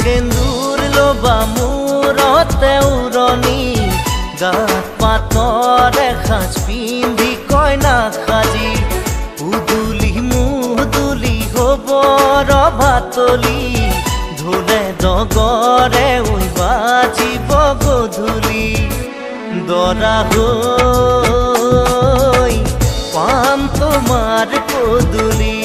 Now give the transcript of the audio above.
সেন্দুৰ লবা মূৰতে উৰণি গাত পাতৰ এসাঁজ পিন্ধি কইনা সাজি উদুলি মুদুলি হ'ব ৰভাতলি ঢোলে ডগৰে ঐ বাজিব গধূলি দৰা হৈ পাম তোমাৰ পদূলি